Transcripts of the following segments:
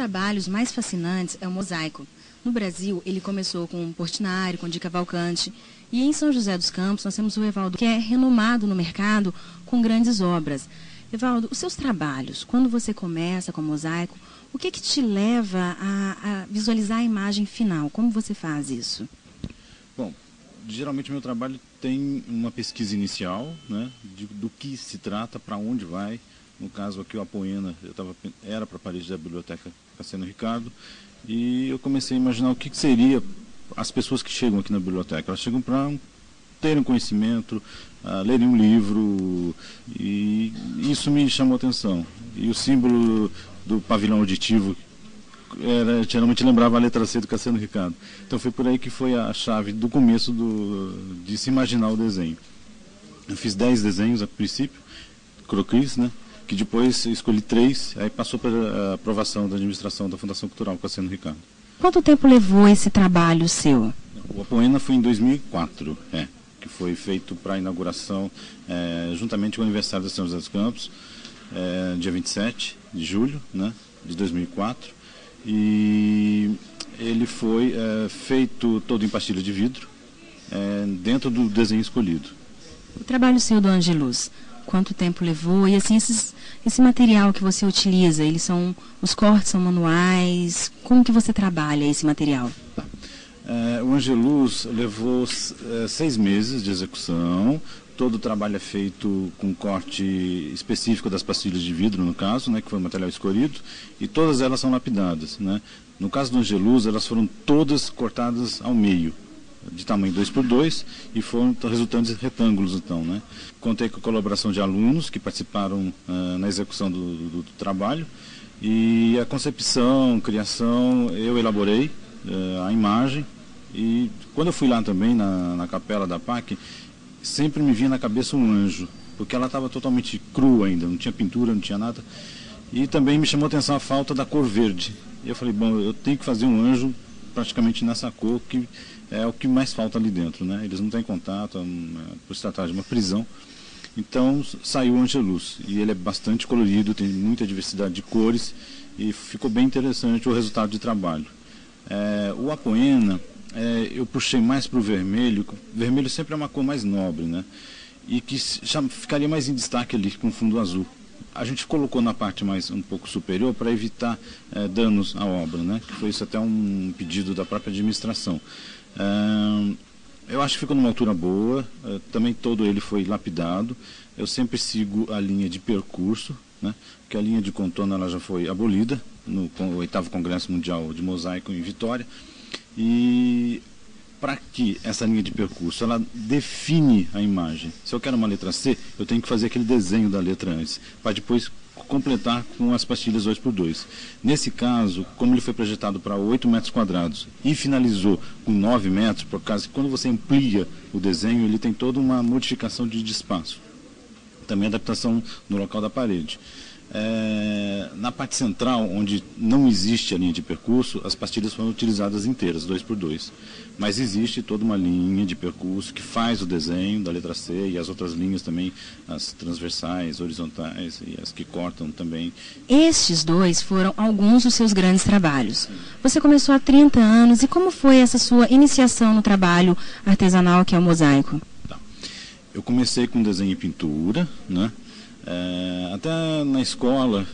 trabalhos mais fascinantes é o mosaico. No Brasil, ele começou com Portinari, com Di Cavalcanti. E em São José dos Campos, nós temos o Evaldo, que é renomado no mercado com grandes obras. Evaldo, os seus trabalhos, quando você começa com mosaico, o que te leva a visualizar a imagem final? Como você faz isso? Bom, geralmente meu trabalho tem uma pesquisa inicial, né, do que se trata, para onde vai. No caso aqui, o Apoena, era para a parede da Biblioteca Cassiano Ricardo, e eu comecei a imaginar o que seria as pessoas que chegam aqui na biblioteca. Elas chegam para terem conhecimento, lerem um livro, e isso me chamou a atenção. E o símbolo do pavilhão auditivo geralmente lembrava a letra C do Cassiano Ricardo. Então foi por aí que foi a chave do começo de se imaginar o desenho. Eu fiz 10 desenhos a princípio, croquis, né? Que depois eu escolhi 3, aí passou para a aprovação da administração da Fundação Cultural Cassiano Ricardo. Quanto tempo levou esse trabalho seu? O Apoena foi em 2004, que foi feito para a inauguração juntamente com o aniversário de São José dos Campos, dia 27 de julho, né, de 2004. E ele foi feito todo em pastilha de vidro, dentro do desenho escolhido. O trabalho seu do Angelus, quanto tempo levou? E assim, esse material que você utiliza, os cortes são manuais? Como que você trabalha esse material? O Angelus levou 6 meses de execução. Todo o trabalho é feito com corte específico das pastilhas de vidro, no caso, né, que foi o material escolhido, e todas elas são lapidadas, né? No caso do Angelus, elas foram todas cortadas ao meio, de tamanho 2x2, e foram resultantes retângulos, então, né? Contei com a colaboração de alunos que participaram na execução do trabalho, e a concepção, criação, eu elaborei a imagem, e quando eu fui lá também na capela da PAC, sempre me vinha na cabeça um anjo, porque ela estava totalmente crua ainda, não tinha pintura, não tinha nada, e também me chamou a atenção a falta da cor verde. E eu falei, bom, eu tenho que fazer um anjo praticamente nessa cor, que é o que mais falta ali dentro, né? Eles não têm contato, por se tratar de uma prisão. Então saiu o Angelus, e ele é bastante colorido, tem muita diversidade de cores, e ficou bem interessante o resultado de trabalho. O Apoena, eu puxei mais para o vermelho. O vermelho sempre é uma cor mais nobre, né? E que já ficaria mais em destaque ali com fundo azul. A gente colocou na parte mais um pouco superior para evitar danos à obra, né? Que foi isso até um pedido da própria administração. Eu acho que ficou numa altura boa, também todo ele foi lapidado. Eu sempre sigo a linha de percurso, né? Porque a linha de contorno ela já foi abolida no 8º Congresso Mundial de Mosaico em Vitória. E para que essa linha de percurso ela define a imagem. Se eu quero uma letra C, eu tenho que fazer aquele desenho da letra antes, para depois completar com as pastilhas 2x2. Nesse caso, como ele foi projetado para 8 metros quadrados e finalizou com 9 metros, por causa que quando você amplia o desenho, ele tem toda uma modificação de espaço. Também adaptação no local da parede. Na parte central, onde não existe a linha de percurso, as pastilhas foram utilizadas inteiras, 2x2. Mas existe toda uma linha de percurso que faz o desenho da letra C e as outras linhas também, as transversais, horizontais e as que cortam também. Estes 2 foram alguns dos seus grandes trabalhos. Você começou há 30 anos, e como foi essa sua iniciação no trabalho artesanal que é o mosaico? Tá. Eu comecei com desenho e pintura, né? Até na escola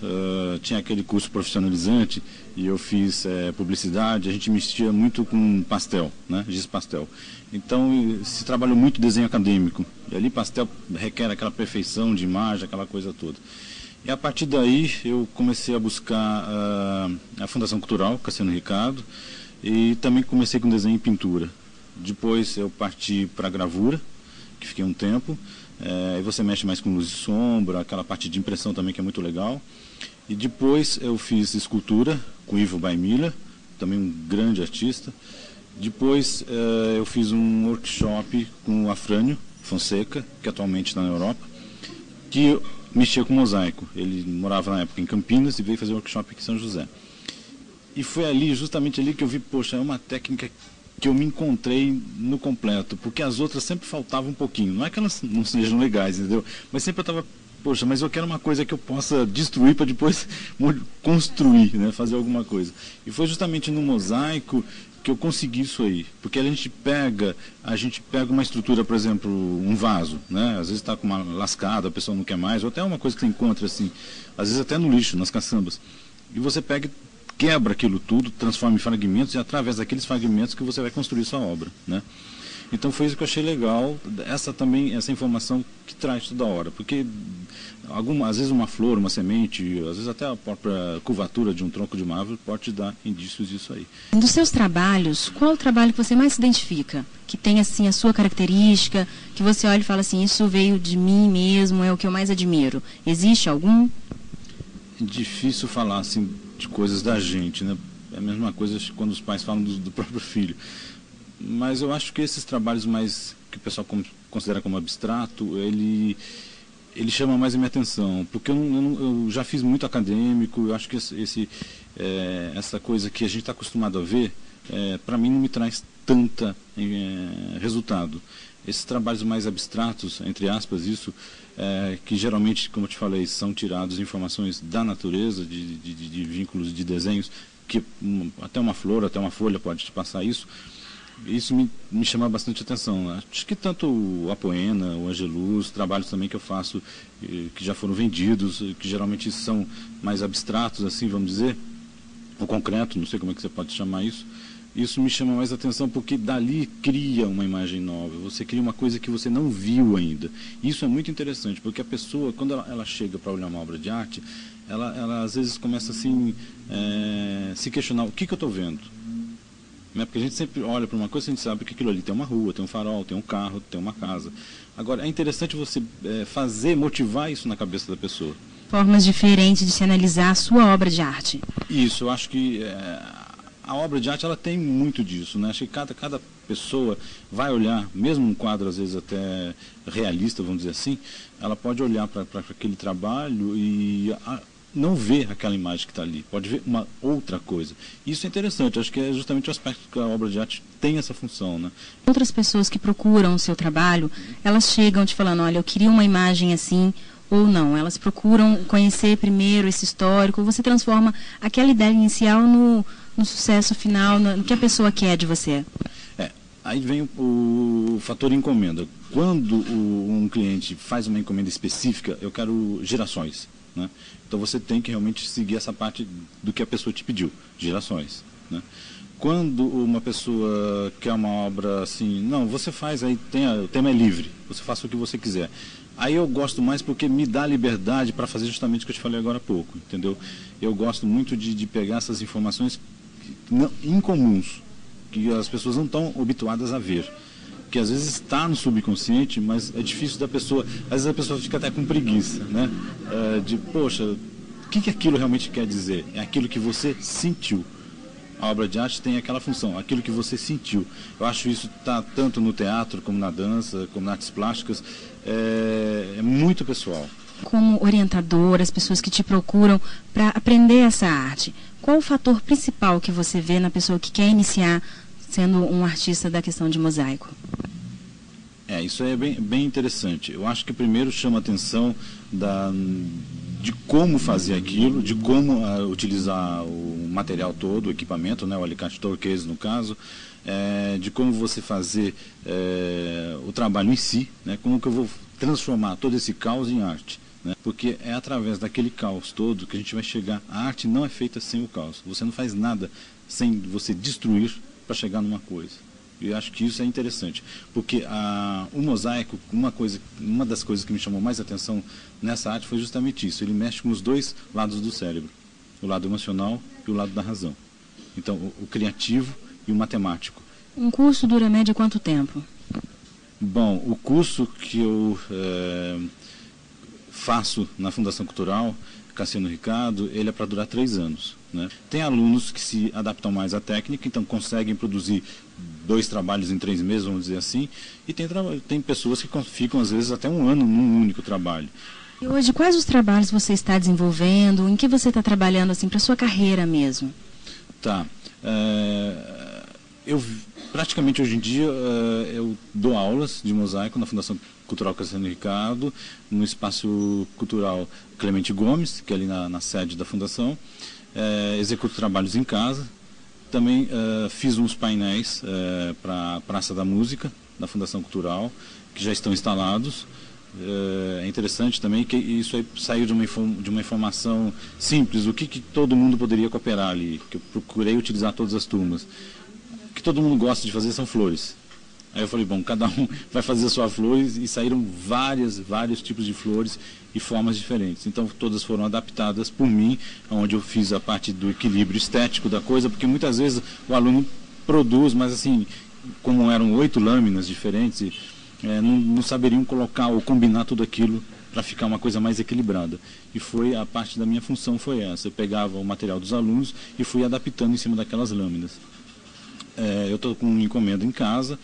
tinha aquele curso profissionalizante e eu fiz publicidade. A gente mexia muito com pastel, né? Giz pastel. Então se trabalhou muito desenho acadêmico, e ali pastel requer aquela perfeição de imagem, aquela coisa toda. E a partir daí eu comecei a buscar a Fundação Cultural Cassiano Ricardo, e também comecei com desenho e pintura. Depois eu parti para a gravura, que fiquei um tempo. Aí você mexe mais com luz e sombra, aquela parte de impressão também que é muito legal. E depois eu fiz escultura com Ivo Baimila, também um grande artista. Depois eu fiz um workshop com o Afrânio Fonseca, que atualmente está na Europa, que mexia com mosaico. Ele morava na época em Campinas e veio fazer um workshop aqui em São José. E foi ali, justamente ali, que eu vi, poxa, é uma técnica que eu me encontrei no completo, porque as outras sempre faltavam um pouquinho. Não é que elas não sejam legais, entendeu? Mas sempre eu estava poxa, mas eu quero uma coisa que eu possa destruir para depois construir, né? Fazer alguma coisa. E foi justamente no mosaico que eu consegui isso aí, porque a gente pega uma estrutura, por exemplo, um vaso, né? Às vezes está com uma lascada, a pessoa não quer mais, ou até uma coisa que você encontra assim, às vezes até no lixo, nas caçambas, e você pega, quebra aquilo tudo, transforma em fragmentos, e através daqueles fragmentos que você vai construir sua obra, né? Então foi isso que eu achei legal, essa informação que traz toda hora, porque às vezes uma flor, uma semente, às vezes até a própria curvatura de um tronco de uma árvore pode te dar indícios disso aí. Dos seus trabalhos, qual o trabalho que você mais se identifica? Que tem assim a sua característica, que você olha e fala assim, isso veio de mim mesmo, é o que eu mais admiro. Existe algum? É difícil falar assim de coisas da gente, né? É a mesma coisa quando os pais falam do próprio filho. Mas eu acho que esses trabalhos mais que o pessoal considera como abstrato, ele chama mais a minha atenção, porque eu já fiz muito acadêmico, eu acho que essa coisa que a gente está acostumado a ver, para mim não me traz tanta resultado. Esses trabalhos mais abstratos, entre aspas, que geralmente, como eu te falei, são tirados informações da natureza, de vínculos de desenhos, que até uma flor, até uma folha pode te passar isso. Isso me chama bastante atenção. Acho que tanto o Apoena, o Angelus, trabalhos também que eu faço, que já foram vendidos, que geralmente são mais abstratos, assim, vamos dizer, ou concreto, não sei como é que você pode chamar isso. Isso me chama mais atenção porque dali cria uma imagem nova, você cria uma coisa que você não viu ainda. Isso é muito interessante, porque a pessoa, quando ela chega para olhar uma obra de arte, ela às vezes começa assim, se questionar, o que eu estou vendo? Porque a gente sempre olha para uma coisa e a gente sabe que aquilo ali tem uma rua, tem um farol, tem um carro, tem uma casa. Agora, é interessante você motivar isso na cabeça da pessoa. Formas diferentes de se analisar a sua obra de arte. Isso, eu acho que a obra de arte ela tem muito disso, né? Acho que cada pessoa vai olhar, mesmo um quadro às vezes até realista, vamos dizer assim, ela pode olhar para aquele trabalho e não ver aquela imagem que está ali, pode ver uma outra coisa. Isso é interessante, acho que é justamente o aspecto que a obra de arte tem essa função, né? Outras pessoas que procuram o seu trabalho, elas chegam te falando, olha, eu queria uma imagem assim, ou não, elas procuram conhecer primeiro esse histórico, você transforma aquela ideia inicial no sucesso final, no que a pessoa quer de você. Aí vem o fator encomenda. Quando um cliente faz uma encomenda específica, eu quero girassóis, né? Então você tem que realmente seguir essa parte do que a pessoa te pediu, girassóis, né? Quando uma pessoa quer uma obra assim, não, você faz, aí o tema é livre, você faça o que você quiser. Aí eu gosto mais porque me dá liberdade para fazer justamente o que eu te falei agora há pouco, entendeu? Eu gosto muito de pegar essas informações incomuns, que as pessoas não estão habituadas a ver. Que às vezes está no subconsciente, mas é difícil da pessoa, às vezes a pessoa fica até com preguiça, né? Poxa, o que aquilo realmente quer dizer? É aquilo que você sentiu. A obra de arte tem aquela função, aquilo que você sentiu. Eu acho isso tá tanto no teatro, como na dança, como nas artes plásticas, é muito pessoal. Como orientador, as pessoas que te procuram para aprender essa arte, qual o fator principal que você vê na pessoa que quer iniciar sendo um artista da questão de mosaico? Isso é bem interessante. Eu acho que primeiro chama a atenção de como fazer aquilo, de como utilizar o material todo, o equipamento, né, o alicate turquesa no caso, de como você fazer o trabalho em si, né, como que eu vou transformar todo esse caos em arte. Né, porque é através daquele caos todo que a gente vai chegar. A arte não é feita sem o caos. Você não faz nada sem você destruir para chegar numa coisa. E eu acho que isso é interessante, porque o mosaico, uma das coisas que me chamou mais atenção nessa arte foi justamente isso. Ele mexe com os dois lados do cérebro, o lado emocional e o lado da razão. Então, o criativo e o matemático. Um curso dura média quanto tempo? Bom, o curso que eu faço na Fundação Cultural Cassiano Ricardo, ele é para durar 3 anos. Né? Tem alunos que se adaptam mais à técnica, então conseguem produzir 2 trabalhos em 3 meses, vamos dizer assim, e tem pessoas que ficam às vezes até 1 ano num único trabalho. E hoje, quais os trabalhos você está desenvolvendo? Em que você está trabalhando assim para sua carreira mesmo? Tá. praticamente hoje em dia eu dou aulas de mosaico na Fundação Cultural Cassiano Ricardo, no Espaço Cultural Clemente Gomes, que é ali na sede da Fundação. Executo trabalhos em casa. Também fiz uns painéis para a Praça da Música, da Fundação Cultural, que já estão instalados. É interessante também que isso aí saiu de uma informação simples, o que todo mundo poderia cooperar ali, que eu procurei utilizar todas as turmas. O que todo mundo gosta de fazer são flores. Aí eu falei, bom, cada um vai fazer a sua flor, e saíram vários tipos de flores e formas diferentes. Então todas foram adaptadas por mim, onde eu fiz a parte do equilíbrio estético da coisa, porque muitas vezes o aluno produz, mas assim, como eram 8 lâminas diferentes, não saberiam colocar ou combinar tudo aquilo para ficar uma coisa mais equilibrada. E foi a parte da minha função foi essa. Eu pegava o material dos alunos e fui adaptando em cima daquelas lâminas. Eu estou com uma encomenda em casa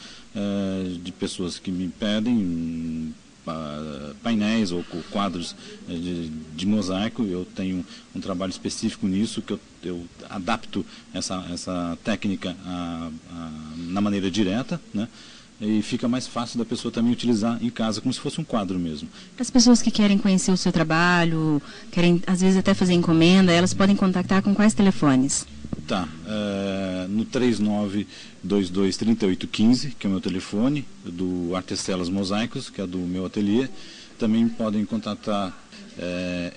de pessoas que me pedem painéis ou quadros de mosaico. Eu tenho um trabalho específico nisso, que eu adapto essa técnica na maneira direta, né? E fica mais fácil da pessoa também utilizar em casa, como se fosse um quadro mesmo. As pessoas que querem conhecer o seu trabalho, querem às vezes até fazer encomenda, elas podem contactar com quais telefones? Tá, no 39223815, que é o meu telefone, do Artestelas Mosaicos, que é do meu ateliê. Também podem contatar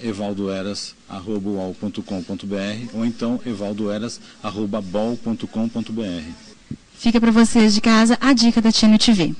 evaldoeras@uol.com.br ou então evaldoeras@bol.com.br. Fica para vocês de casa a dica da Tino TV.